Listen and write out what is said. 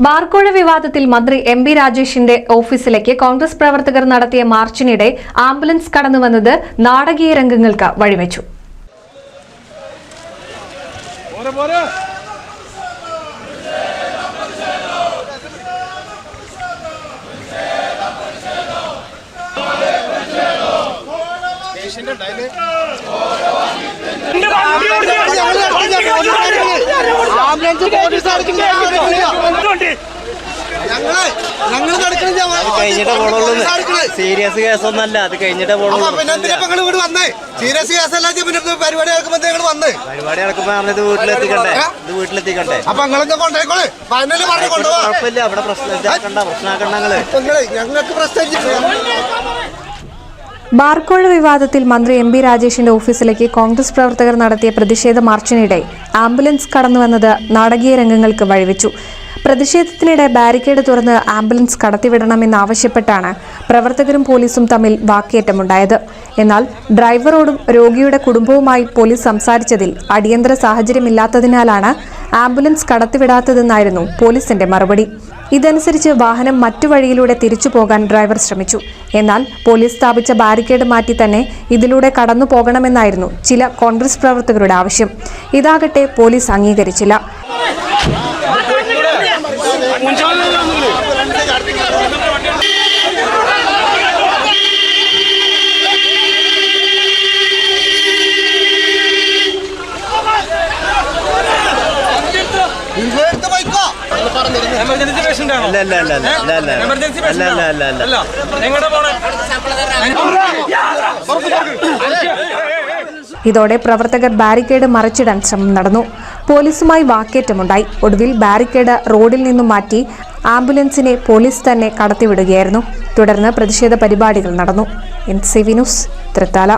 ബാർക്കോഴ വിവാദത്തിൽ മന്ത്രി എം.ബി. രാജേഷിന്റെ ഓഫീസിലേക്ക് കോൺഗ്രസ് പ്രവർത്തകർ നടത്തിയ മാർച്ചിനിടെ ആംബുലൻസ് കടന്നുവന്നത് നാടകീയ രംഗങ്ങൾക്ക് വഴിവെച്ചു. സീരിയസ് കേസൊന്നല്ല, അത് കഴിഞ്ഞിട്ട് പരിപാടി നടക്കുമ്പോ ഇത് വീട്ടിലെത്തിക്കണ്ടേ. കുഴപ്പമില്ല, അവിടെ പ്രശ്നമാക്കണ്ടങ്ങള്. ബാർക്കോഴ വിവാദത്തിൽ മന്ത്രി എം.ബി. രാജേഷിന്റെ ഓഫീസിലേക്ക് കോൺഗ്രസ് പ്രവർത്തകർ നടത്തിയ പ്രതിഷേധ മാർച്ചിനിടെ ആംബുലൻസ് കടന്നുവന്നത് നാടകീയ രംഗങ്ങൾക്ക് വഴിവെച്ചു. പ്രതിഷേധത്തിനിടെ ബാരിക്കേഡ് തുറന്ന് ആംബുലൻസ് കടത്തിവിടണമെന്നാവശ്യപ്പെട്ടാണ് പ്രവർത്തകരും പോലീസും തമ്മിൽ വാക്കേറ്റമുണ്ടായത്. എന്നാൽ ഡ്രൈവറോടും രോഗിയുടെ കുടുംബവുമായി പോലീസ് സംസാരിച്ചതിൽ അടിയന്തര സാഹചര്യമില്ലാത്തതിനാലാണ് ആംബുലൻസ് കടത്തിവിടാത്തതെന്നായിരുന്നു പോലീസിന്റെ മറുപടി. ഇതനുസരിച്ച് വാഹനം മറ്റു വഴിയിലൂടെ തിരിച്ചു പോകാൻ ഡ്രൈവർ ശ്രമിച്ചു. എന്നാൽ പോലീസ് സ്ഥാപിച്ച ബാരിക്കേഡ് മാറ്റി തന്നെ ഇതിലൂടെ കടന്നു പോകണമെന്നായിരുന്നു ചില കോൺഗ്രസ് പ്രവർത്തകരുടെ ആവശ്യം. ഇതാകട്ടെ പോലീസ് അംഗീകരിച്ചില്ല. ഇതോടെ പ്രവർത്തകർ ബാരിക്കേഡ് മറിച്ചിടാൻ ശ്രമം നടന്നു. പോലീസുമായി വാക്കേറ്റമുണ്ടായി. ഒടുവിൽ ബാരിക്കേഡ് റോഡിൽ നിന്നും മാറ്റി ആംബുലൻസിനെ പോലീസ് തന്നെ കടത്തിവിടുകയായിരുന്നു. തുടർന്ന് പ്രതിഷേധ പരിപാടികൾ നടന്നു. NCV news, Thrithala.